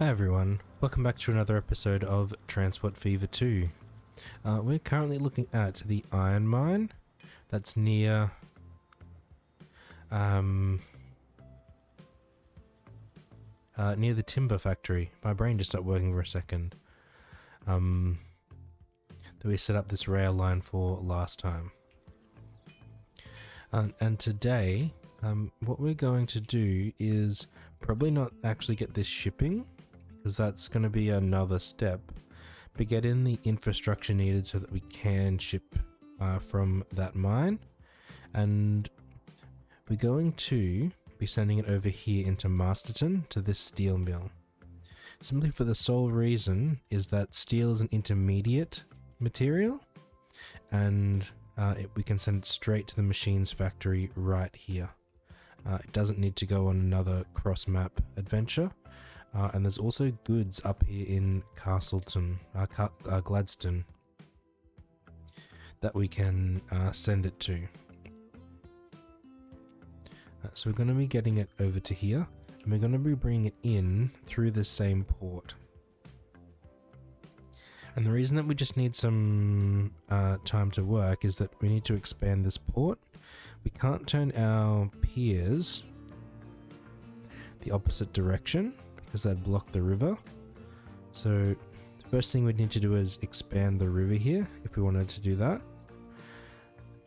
Hi everyone, welcome back to another episode of Transport Fever 2. We're currently looking at the iron mine that's near near the timber factory. My brain just stopped working for a second. That we set up this rail line for last time. And today, what we're going to do is probably not actually get this shipping, because that's going to be another step, but get in the infrastructure needed so that we can ship from that mine. And we're going to be sending it over here into Masterton to this steel mill. Simply for the sole reason is that steel is an intermediate material, and we can send it straight to the machines factory right here. It doesn't need to go on another cross-map adventure. And there's also goods up here in Gladstone that we can send it to. So we're going to be getting it over to here, and we're going to be bringing it in through the same port. And the reason that we just need some time to work is that we need to expand this port. We can't turn our piers the opposite direction, because that'd block the river. So the first thing we'd need to do is expand the river here if we wanted to do that.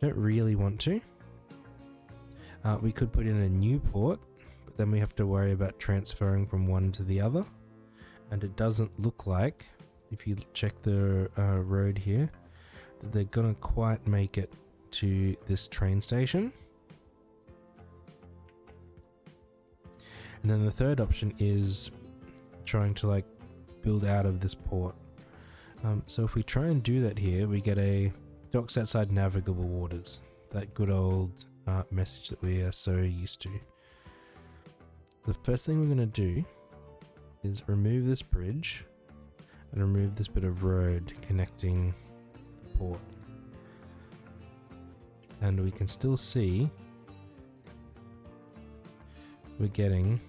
Don't really want to. We could put in a new port, but then we have to worry about transferring from one to the other. And it doesn't look like, if you check the road here, that they're gonna quite make it to this train station. And then the third option is trying to build out of this port. So if we try and do that here, we get a docks outside navigable waters. That good old message that we are so used to. The first thing we're going to do is remove this bridge and remove this bit of road connecting the port. And we can still see we're getting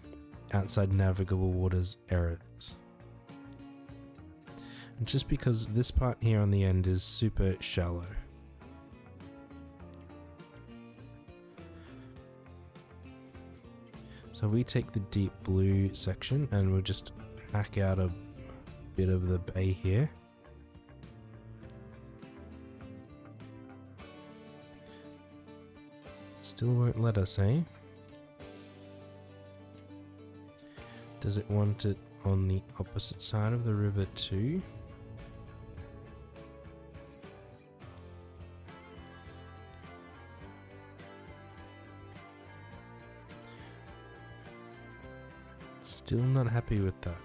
outside navigable waters errors. And just because this part here on the end is super shallow. So we take the deep blue section and we'll just hack out a bit of the bay here. Still won't let us, eh? Does it want it on the opposite side of the river too? Still not happy with that.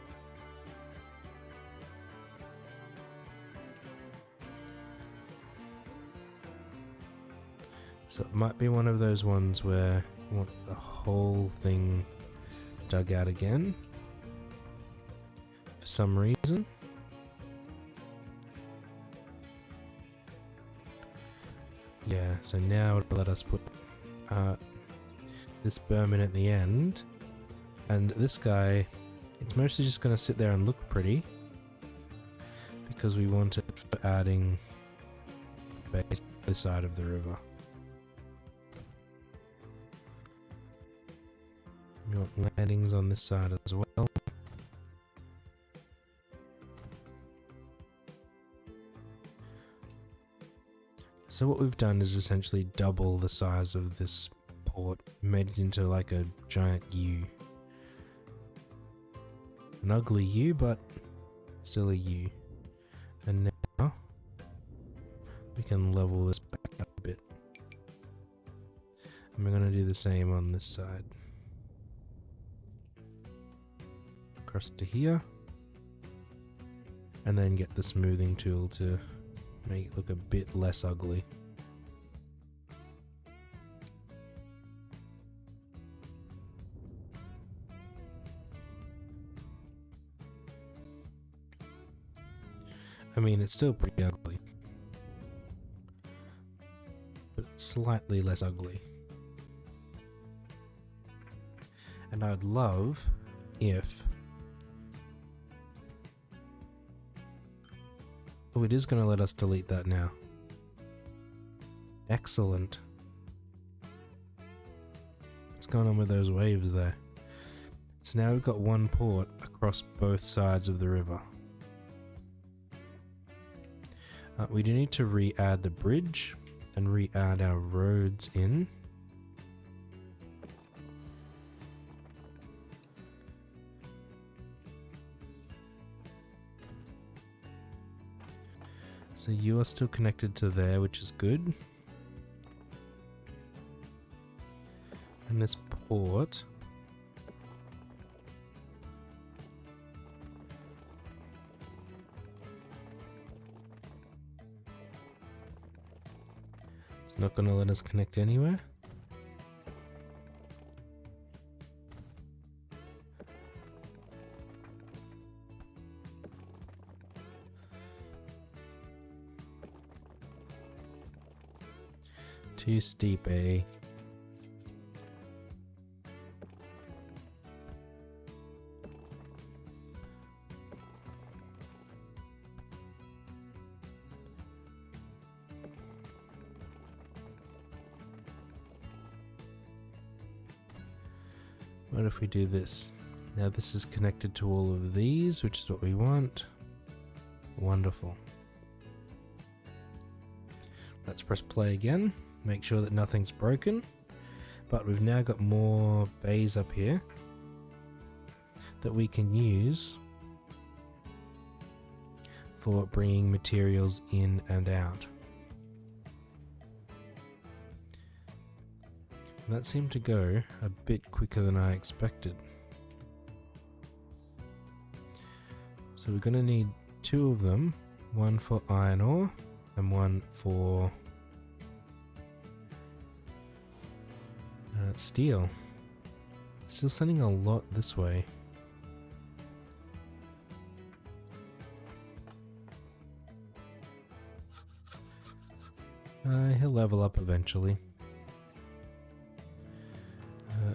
So it might be one of those ones where it wants the whole thing dug out again for some reason. Yeah, so now it'll let us put this berm in at the end. And this guy, it's mostly just going to sit there and look pretty, because we want it for adding base to the side of the river. We want landings on this side as well. So what we've done is essentially double the size of this port, made it into like a giant U. An ugly U, but still a U. And now we can level this back up a bit. And we're going to do the same on this side. Across to here. And then get the smoothing tool to make it look a bit less ugly. I mean, it's still pretty ugly, but it's slightly less ugly. And I would love if Oh, it is going to let us delete that now. Excellent. What's going on with those waves there? So now we've got one port across both sides of the river. We do need to re-add the bridge and re-add our roads in. So you are still connected to there, which is good. And this port. It's not going to let us connect anywhere. Too steep, eh? What if we do this? Now this is connected to all of these, which is what we want. Wonderful. Let's press play again. Make sure that nothing's broken. But we've now got more bays up here that we can use for bringing materials in and out. And that seemed to go a bit quicker than I expected. So we're going to need two of them, one for iron ore and one for steel. Still sending a lot this way. He'll level up eventually.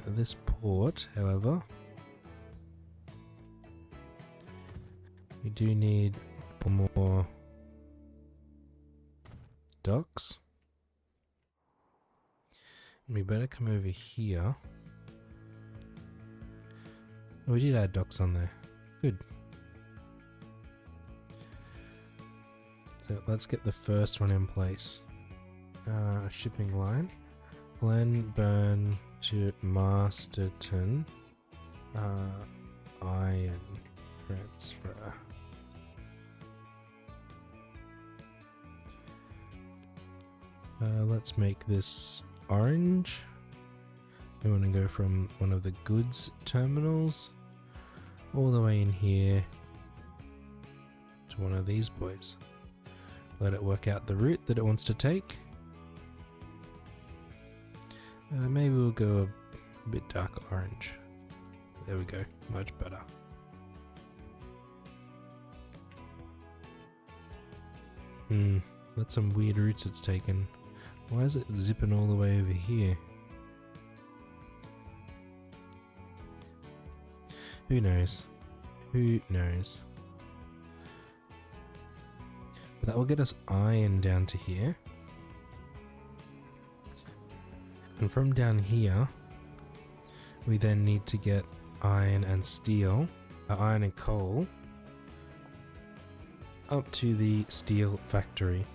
This port, however, we do need more docks. We better come over here. Oh, we did add docks on there. Good. So let's get the first one in place. Shipping line. Glenburn to Masterton. Iron transfer. Let's make this orange. We want to go from one of the goods terminals all the way in here to one of these boys. Let it work out the route that it wants to take. Maybe we'll go a bit darker orange. There we go, much better. That's some weird routes it's taken. Why is it zipping all the way over here? Who knows? Who knows? But that will get us iron down to here. And from down here, we then need to get iron and steel, iron and coal, up to the steel factory.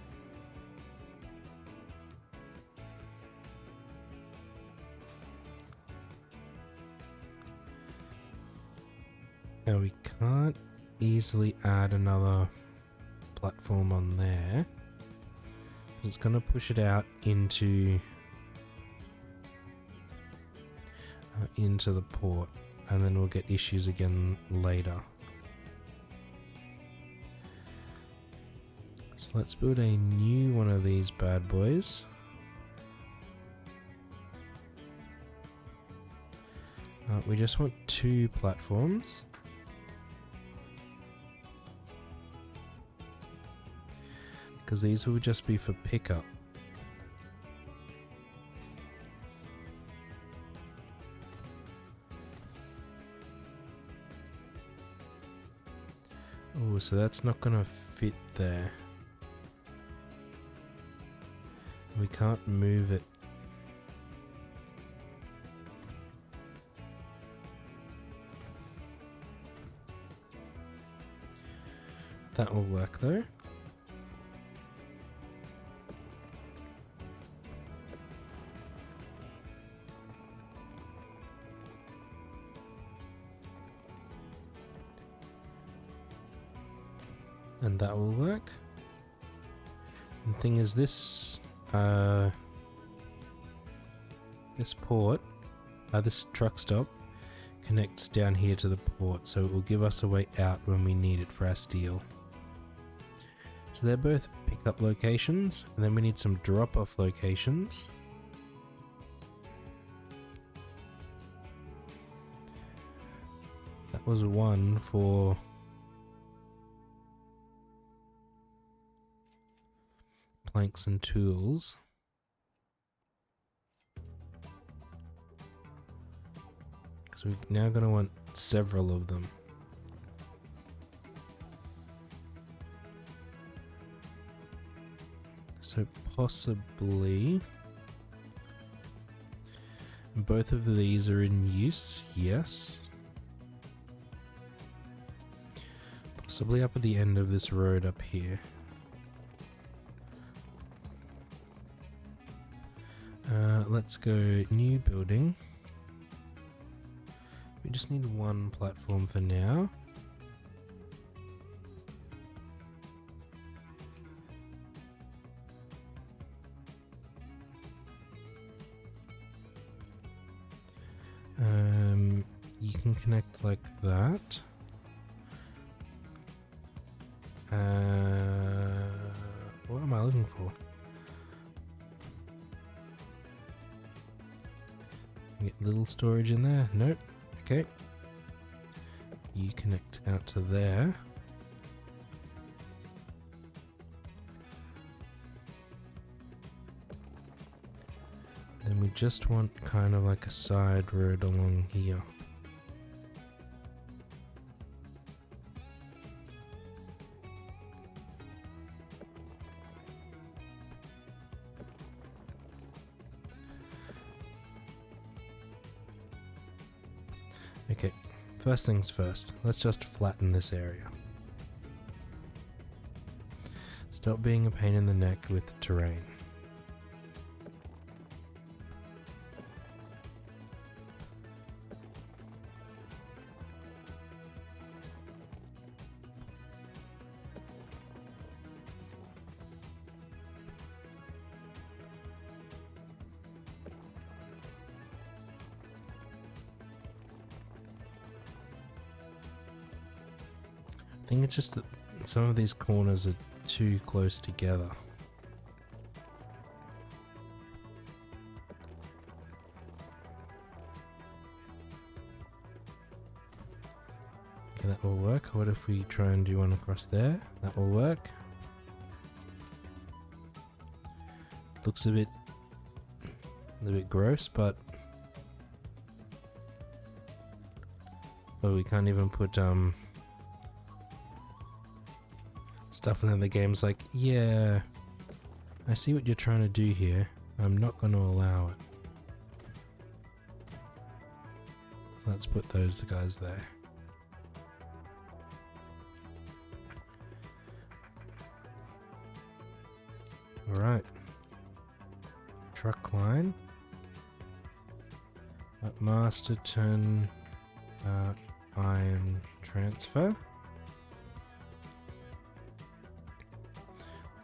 Now we can't easily add another platform on there. It's going to push it out into the port, and then we'll get issues again later. So let's build a new one of these bad boys. We just want 2 platforms. Because these will just be for pickup. Oh, so that's not gonna fit there. We can't move it. That will work though. And that will work. And the thing is, this port, this truck stop connects down here to the port, so it will give us a way out when we need it for our steel. So they're both pickup locations, and then we need some drop-off locations. That was one for planks and tools. Because we're now going to want several of them. So possibly both of these are in use, yes. Possibly up at the end of this road up here. Let's go new building. We just need one platform for now. You can connect like that. What am I looking for? Get little storage in there. Nope. Okay. You connect out to there. Then we just want kind of like a side road along here. Okay, first things first, let's just flatten this area. Stop being a pain in the neck with the terrain. I think it's just that some of these corners are too close together. Okay, that will work. What if we try and do one across there? That will work. Looks a bit gross, but oh, we can't even put stuff in the game's like, yeah, I see what you're trying to do here. I'm not going to allow it. So let's put those guys there. Alright. Truck line. Masterton iron transfer.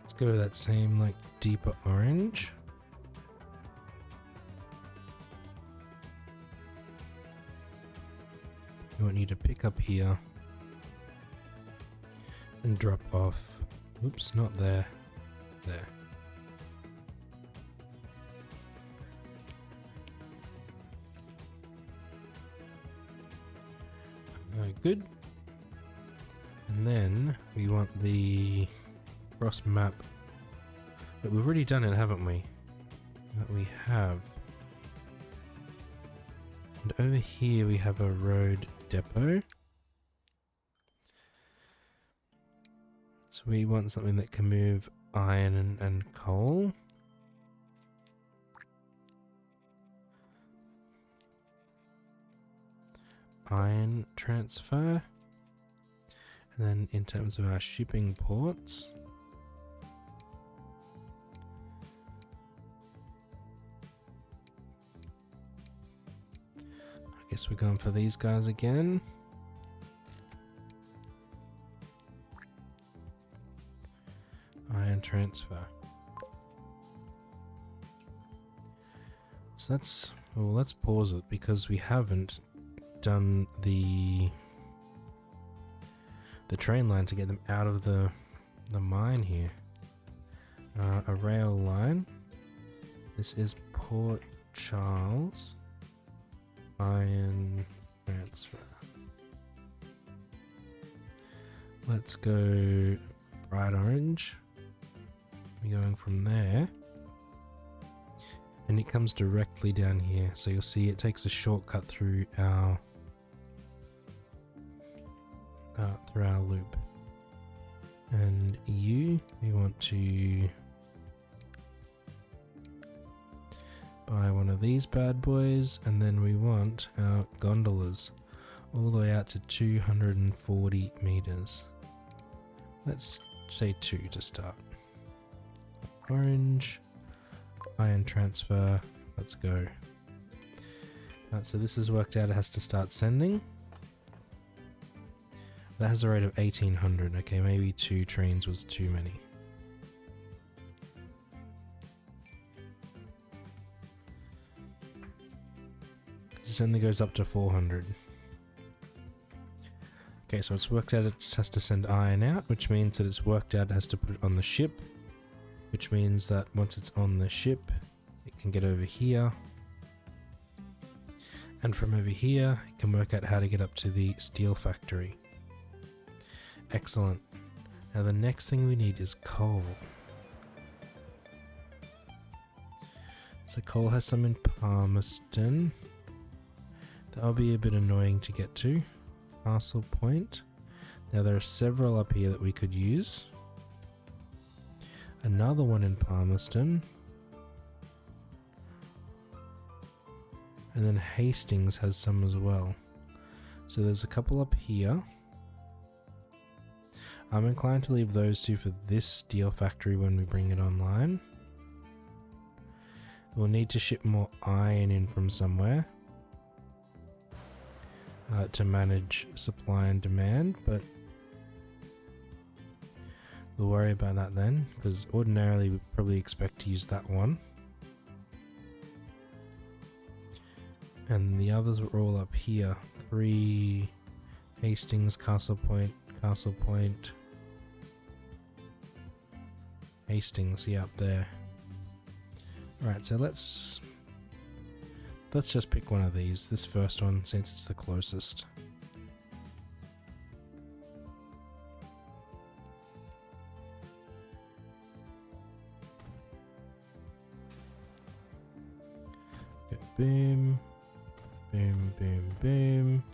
Let's go with that same like deeper orange. We want you to pick up here and drop off. Oops, not there. There. Good. And then we want the cross map. But we've already done it, haven't we? That we have. And over here we have a road depot. So we want something that can move iron and coal. iron transfer. And then in terms of our shipping ports, I guess we're going for these guys again. Iron transfer. So that's, well, let's pause it because we haven't done the train line to get them out of the mine here. A rail line. This is Port Charles iron transfer. Let's go bright orange. We're going from there. And it comes directly down here. So you'll see it takes a shortcut through our loop. And we want to buy one of these bad boys, and then we want our gondolas all the way out to 240 meters. Let's say 2 to start. Orange, iron transfer, let's go. So this is worked out, it has to start sending. That has a rate of 1800. Okay, maybe 2 trains was too many. This only goes up to 400. Okay, so it's worked out it has to send iron out, which means that it's worked out it has to put it on the ship, which means that once it's on the ship, it can get over here. And from over here, it can work out how to get up to the steel factory. Excellent. Now the next thing we need is coal. So coal has some in Palmerston. That'll be a bit annoying to get to. Castle Point. Now there are several up here that we could use. Another one in Palmerston. And then Hastings has some as well. So there's a couple up here. I'm inclined to leave those 2 for this steel factory when we bring it online. We'll need to ship more iron in from somewhere to manage supply and demand, but we'll worry about that then, because ordinarily we'd probably expect to use that one. And the others were all up here. 3 Hastings, Castle Point, Hastings, yeah, up there. Alright, so let's just pick one of these. This first one, since it's the closest. Go boom, boom, boom, boom.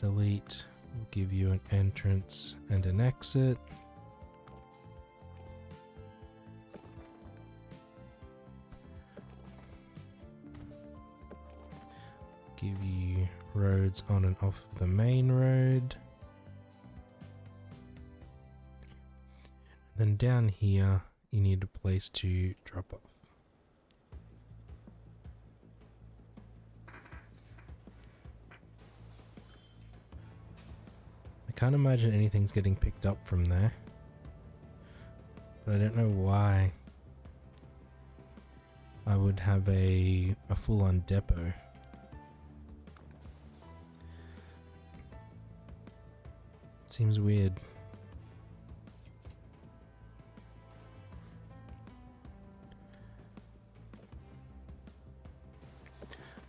Delete will give you an entrance and an exit. Give you roads on and off the main road. Then down here, you need a place to drop off. I can't imagine anything's getting picked up from there, but I don't know why I would have a full-on depot. Seems weird.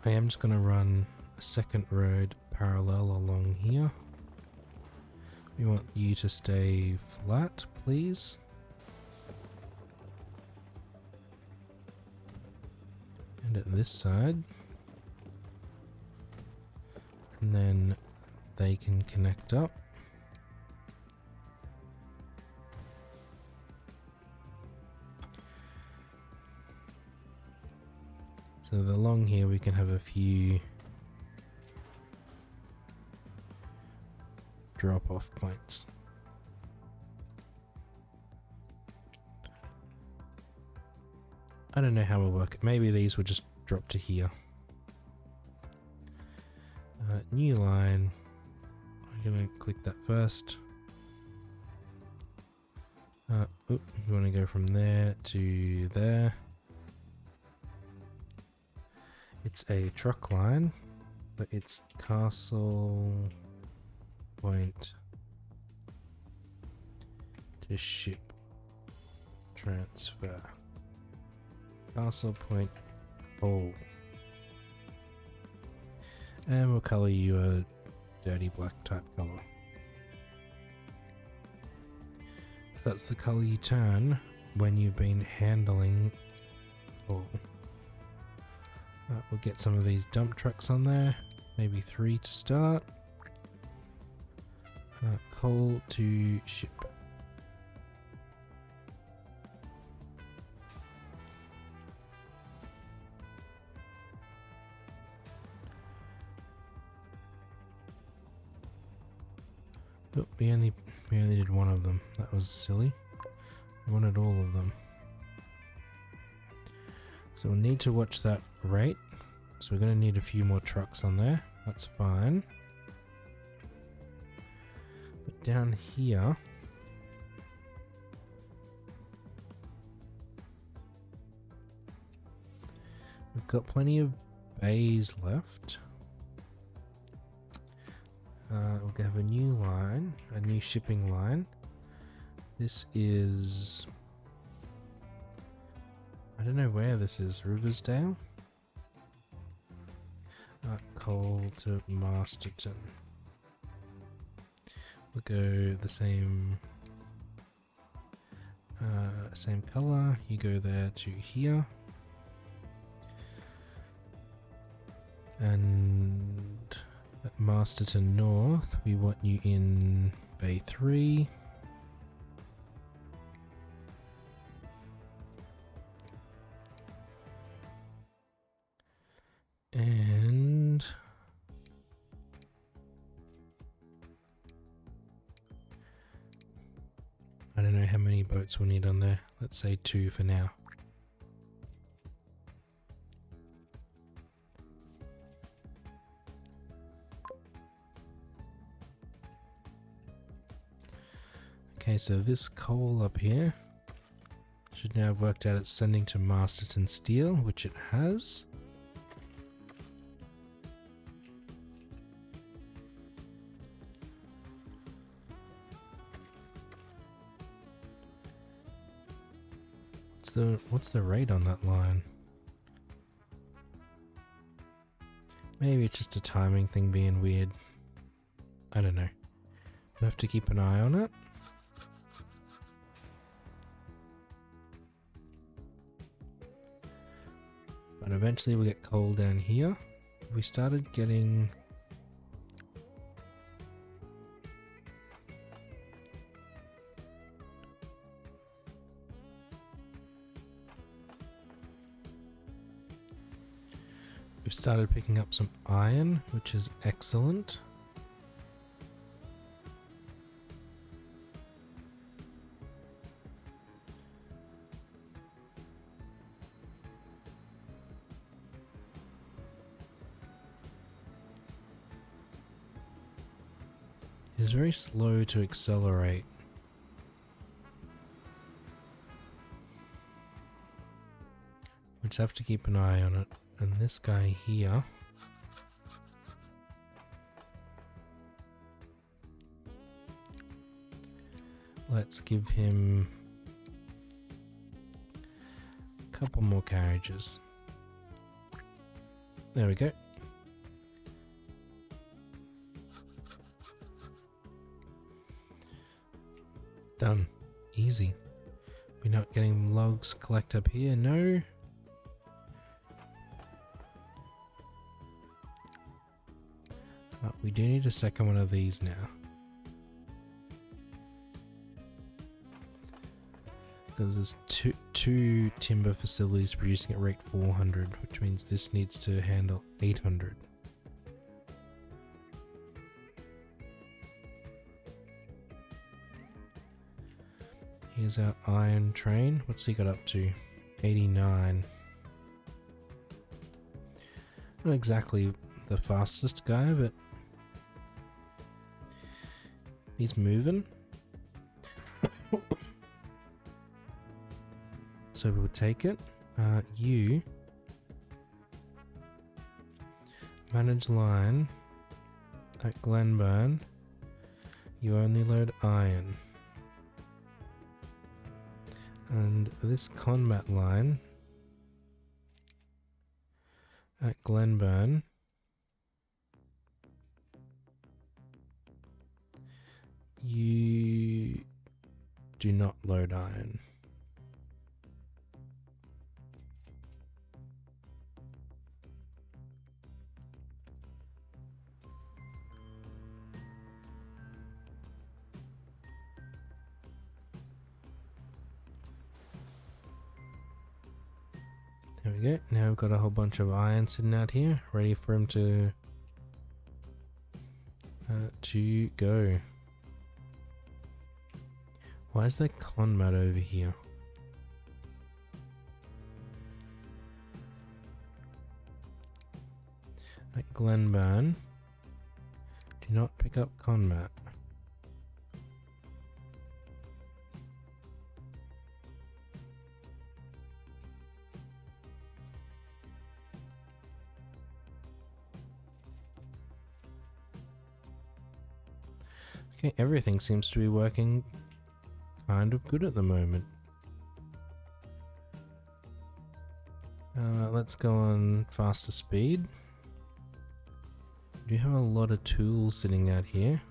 I am just going to run a second road parallel along here. We want you to stay flat, please. And at this side. And then they can connect up. So along here we can have a few drop off points. I don't know how we'll work it. Maybe these will just drop to here. New line. I'm going to click that first. You want to go from there to there. It's a truck line, but it's Castle Point to ship transfer. Castle Point Hall. And we'll color you a dirty black type color. That's the color you turn when you've been handling coal. We'll get some of these dump trucks on there, maybe 3 to start. Coal to ship. Oh, we only did one of them. That was silly. We wanted all of them. So we'll need to watch that rate. So we're going to need a few more trucks on there. That's fine. But down here, we've got plenty of bays left. We'll have a new line, a new shipping line. This is... I don't know where this is. Riversdale? Coal to Masterton. We'll go the same color. You go there to here. And at Masterton North, we want you in Bay 3. And I don't know how many boats we'll need on there. Let's say 2 for now. Okay, so this coal up here should now have worked out it's sending to Masterton Steel, which it has. What's the rate on that line? Maybe it's just a timing thing being weird. I don't know. We'll have to keep an eye on it. But eventually we'll get coal down here. We started getting... We've started picking up some iron, which is excellent. It's very slow to accelerate. We just have to keep an eye on it. And this guy here, let's give him a couple more carriages. There we go. Done. Easy. We're not getting logs collect up here, no. We do need a second one of these now. Because there's two timber facilities producing at rate 400, which means this needs to handle 800. Here's our iron train. What's he got up to? 89. Not exactly the fastest guy, but he's moving. So we'll take it. You manage line at Glenburn. You only load iron. And this combat line at Glenburn, you do not load iron. There we go. Now we've got a whole bunch of iron sitting out here, ready for him to go. Why is there conmat over here? At Glenburn, do not pick up conmat. Okay, everything seems to be working kind of good at the moment. Let's go on faster speed. We do have a lot of tools sitting out here.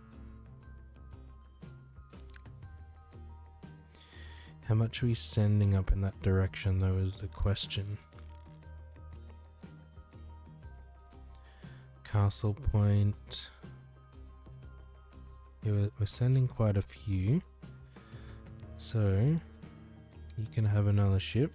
How much are we sending up in that direction though is the question. Castle Point. Yeah, we're sending quite a few. So you can have another ship.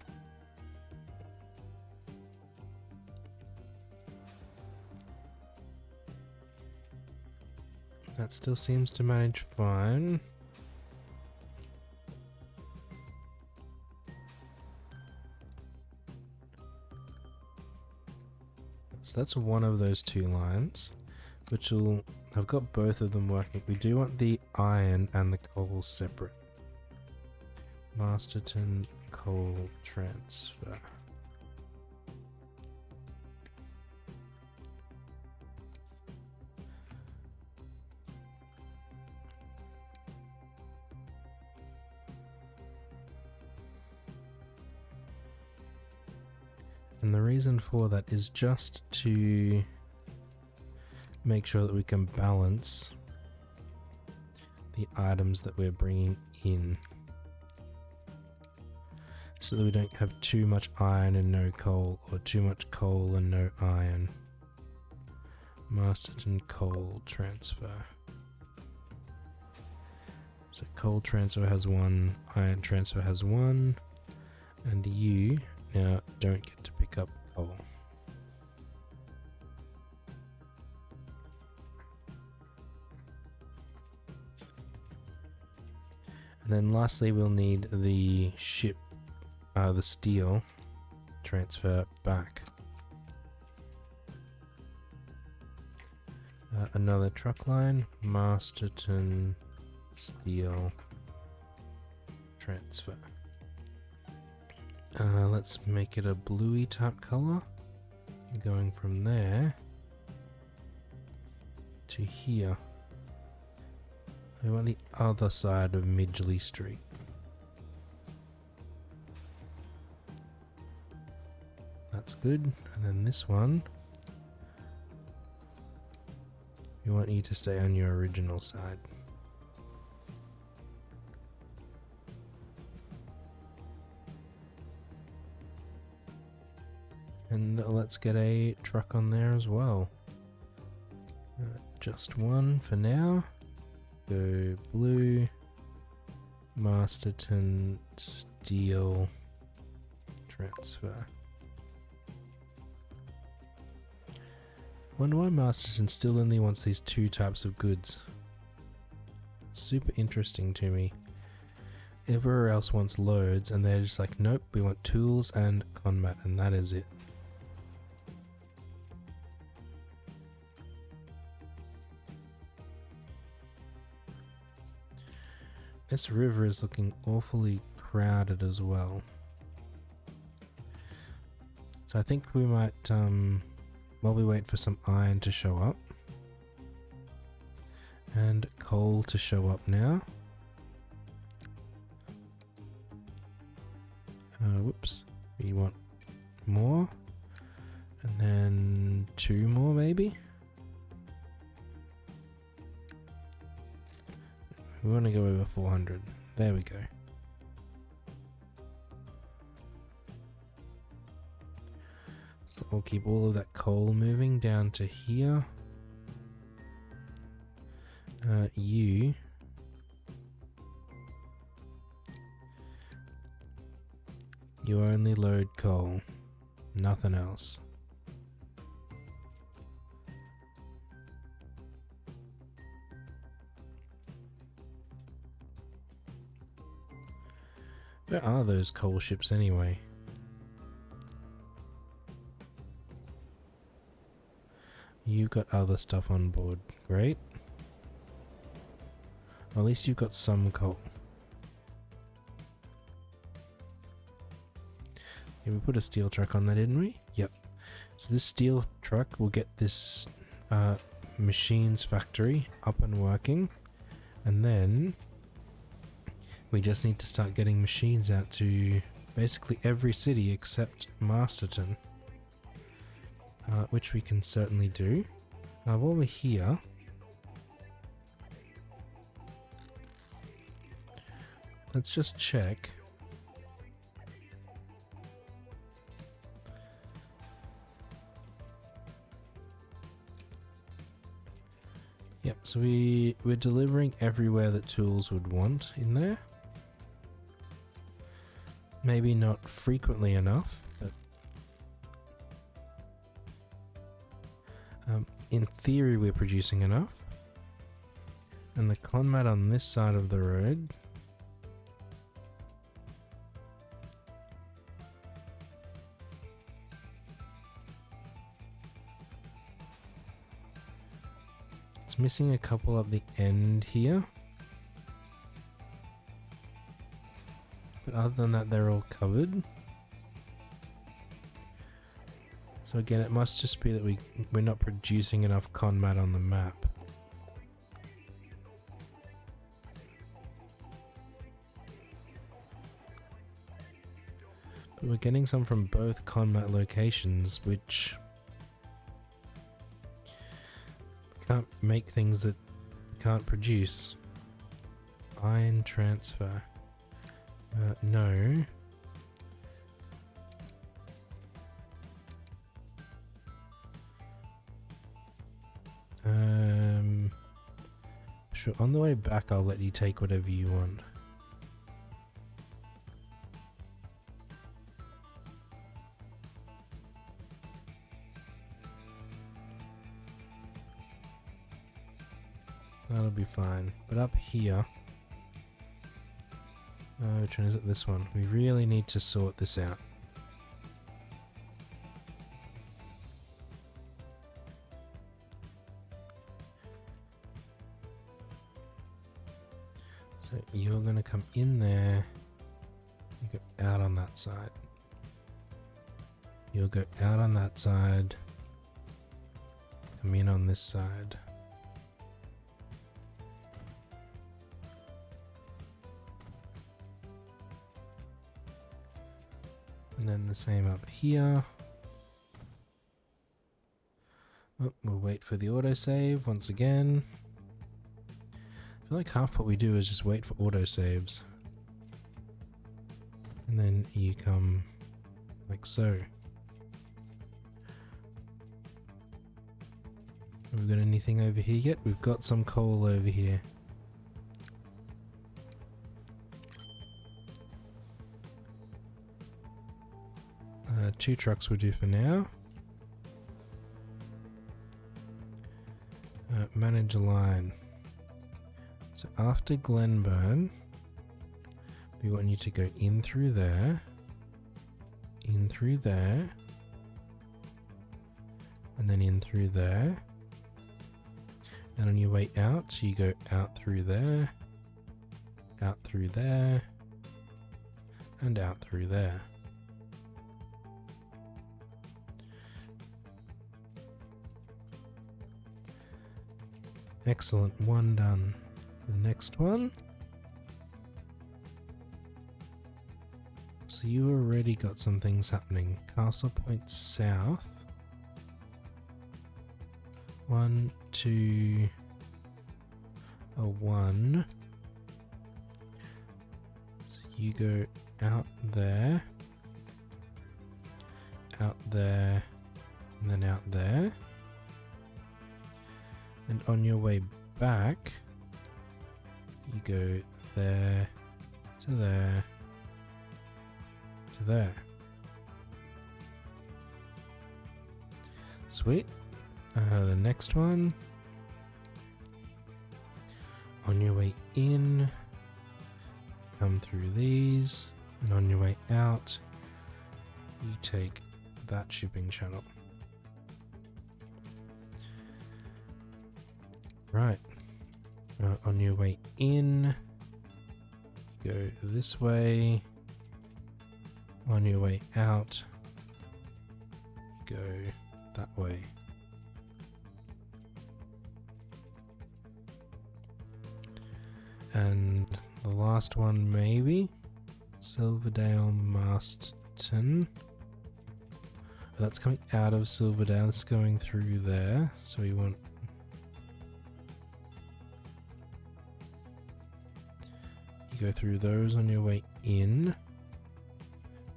That still seems to manage fine. So that's one of those two lines, which will, I've got both of them working. We do want the iron and the coal separate. Masterton coal transfer. And the reason for that is just to make sure that we can balance the items that we're bringing in, so that we don't have too much iron and no coal, or too much coal and no iron. Masterton coal transfer. So coal transfer has one, iron transfer has one, and you now don't get to pick up coal. And then lastly we'll need the ship, the steel transfer back. Another truck line, Masterton steel transfer. Let's make it a bluey type color. Going from there to here. We want the other side of Midgley Street. That's good. And then this one, we want you to stay on your original side. And let's get a truck on there as well. Just one for now. Go blue, Masterton steel transfer. Wonder why Masterton still only wants these two types of goods. Super interesting to me. everywhere else wants loads, and they're just like, nope, we want tools and conmat, and that is it. This river is looking awfully crowded as well. So I think we might, while we wait for some iron to show up, and coal to show up now. Whoops, we want more, and then 2 more maybe. We want to go over 400. There we go. So we'll keep all of that coal moving down to here. You only load coal, nothing else. Where are those coal ships anyway? You've got other stuff on board, great. Or at least you've got some coal. Yeah, we put a steel truck on there, didn't we? Yep. So this steel truck will get this machines factory up and working, and then we just need to start getting machines out to basically every city except Masterton, which we can certainly do. While we're here, let's just check. Yep, so we're delivering everywhere that tools would want in there. Maybe not frequently enough, but in theory we're producing enough. And the conmat on this side of the road it's missing a couple at the end here. But other than that, they're all covered. So again, it must just be that we're not producing enough conmat on the map. But we're getting some from both conmat locations, which can't make things that can't produce. Iron transfer. No. Sure, on the way back I'll let you take whatever you want. That'll be fine. But up here, which one is it? This one. We really need to sort this out. So you're going to come in there, you go out on that side. You'll go out on that side, come in on this side. And then the same up here. Oh, we'll wait for the autosave once again. I feel like half what we do is just wait for autosaves. And then you come like so. Have we got anything over here yet? We've got some coal over here. Two trucks will do for now. Manage a line. So after Glenburn, we want you to go in through there, and then in through there. And on your way out, you go out through there, and out through there. Excellent, one done. The next one. So you already got some things happening. Castle Point South. 1, 2, a 1. So you go out there, and then out there. And on your way back, you go there, to there, to there. Sweet. The next one. On your way in, come through these, and on your way out, you take that shipping channel. Right. On your way in, you go this way. On your way out, you go that way. And the last one, maybe Silverdale Masterton. That's coming out of Silverdale. It's going through there. So we want. You go through those on your way in.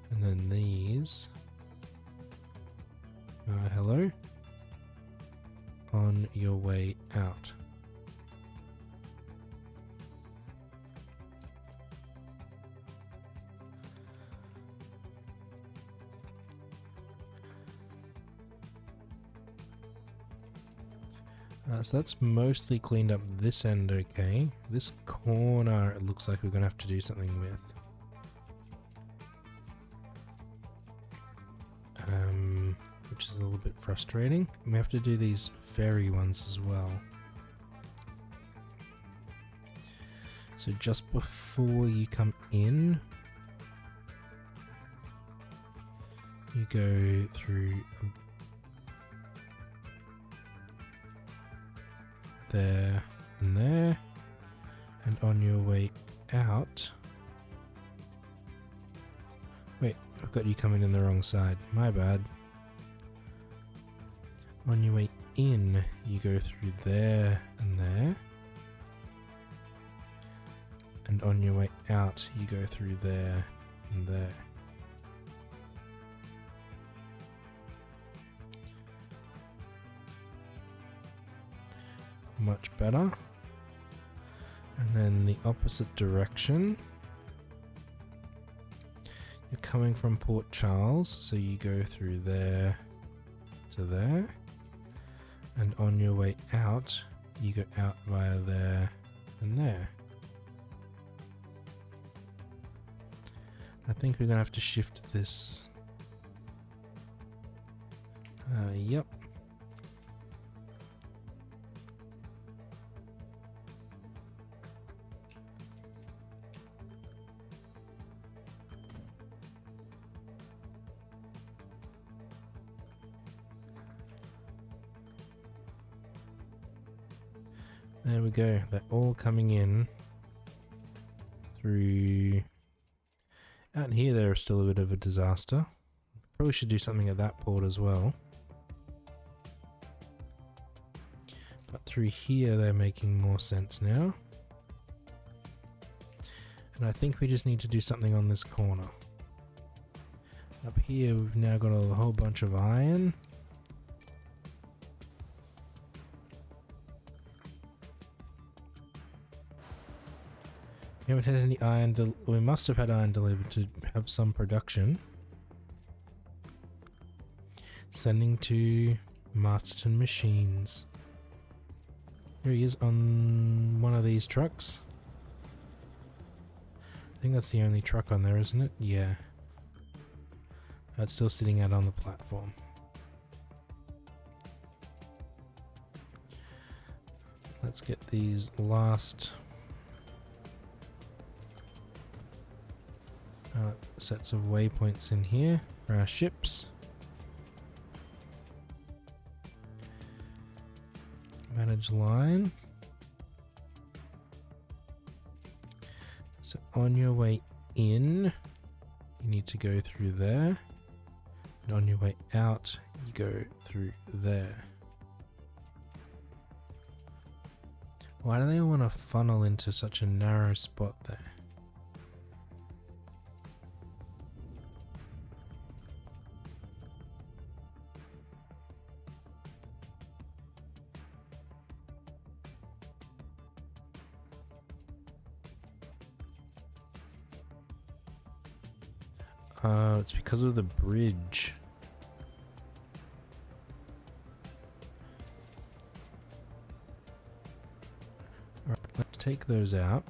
And then these. Hello. On your way out. So that's mostly cleaned up this end, okay. This corner, it looks like we're going to have to do something with. Which is a little bit frustrating. We have to do these ferry ones as well. So just before you come in, you go through there and there, and on your way out, wait, I've got you coming in the wrong side, my bad. On your way in, you go through there and there, and on your way out, you go through there and there. Much better. And then the opposite direction. You're coming from Port Charles, so you go through there to there. And on your way out, you go out via there and there. I think we're gonna have to shift this. Yep. There we go. They're all coming in through. Out here, they're still a bit of a disaster. Probably should do something at that port as well. But through here, they're making more sense now. And I think we just need to do something on this corner. Up here, we've now got a whole bunch of iron. We haven't had any iron. We must have had iron delivered to have some production. Sending to Masterton Machines. Here he is on one of these trucks. I think that's the only truck on there, isn't it? Yeah. It's still sitting out on the platform. Let's get these last sets of waypoints in here for our ships. Manage line. So on your way in, you need to go through there. And on your way out, you go through there. Why do they want to funnel into such a narrow spot there? It's because of the bridge. Alright, let's take those out.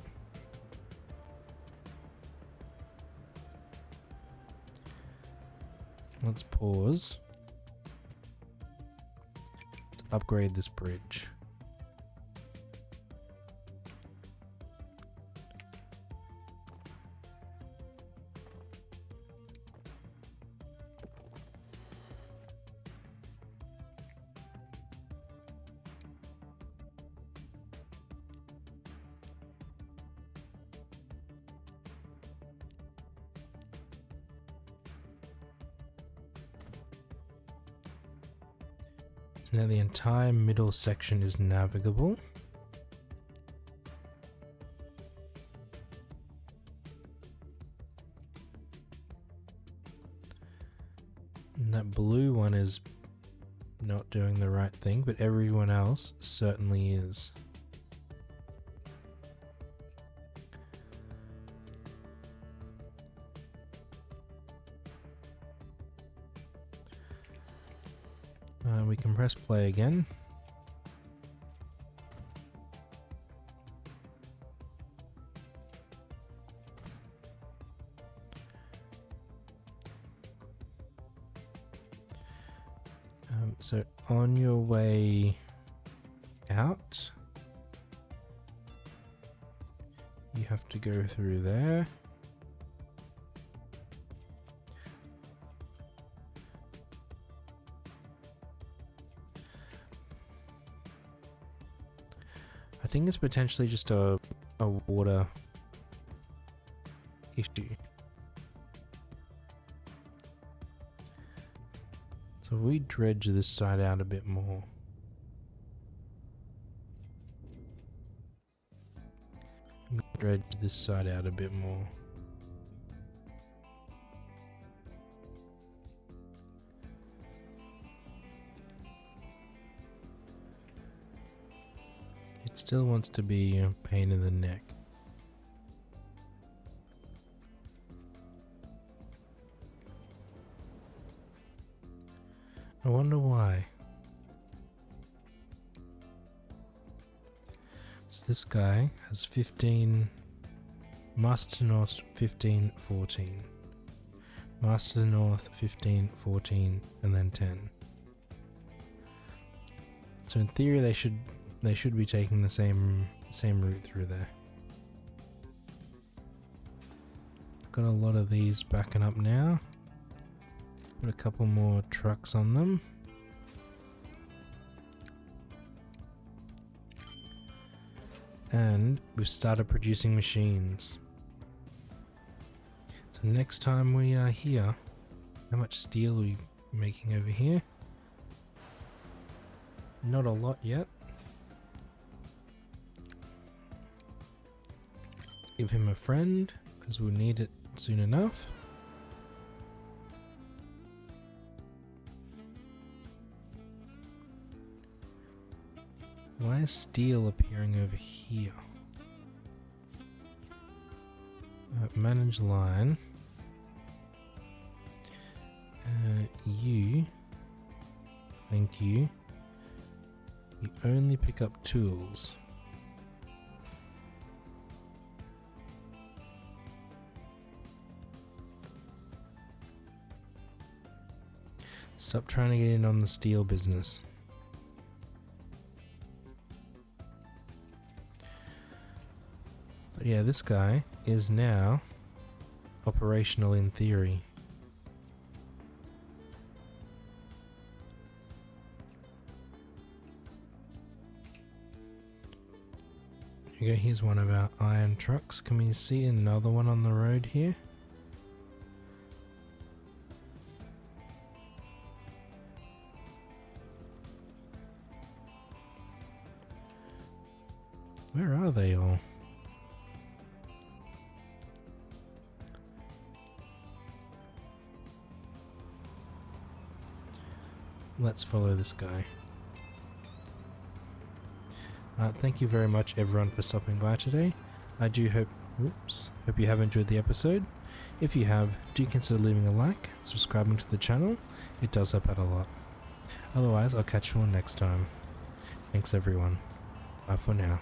Let's pause. Let's upgrade this bridge. Now the entire middle section is navigable. And that blue one is not doing the right thing, but everyone else certainly is. We can press play again. So on your way out, you have to go through there. I think it's potentially just a water issue. So we dredge this side out a bit more. Dredge this side out a bit more. It still wants to be a pain in the neck. I wonder why. So this guy has 15, Master to North 15, 14. Master to North 15, 14, and then 10. So in theory they should be taking the same route through there. Got a lot of these backing up now. Put a couple more trucks on them. And we've started producing machines. So next time we are here, how much steel are we making over here? Not a lot yet. Give him a friend, because we'll need it soon enough. Why is steel appearing over here? Manage line. You. Thank you. You only pick up tools. Stop trying to get in on the steel business. But yeah, this guy is now operational in theory. Here you go, here's one of our iron trucks. Can we see another one on the road here? Where are they all? Let's follow this guy. Thank you very much everyone for stopping by today. I do hope you have enjoyed the episode. If you have, do consider leaving a like, subscribing to the channel. It does help out a lot. Otherwise, I'll catch you all next time. Thanks everyone. Bye for now.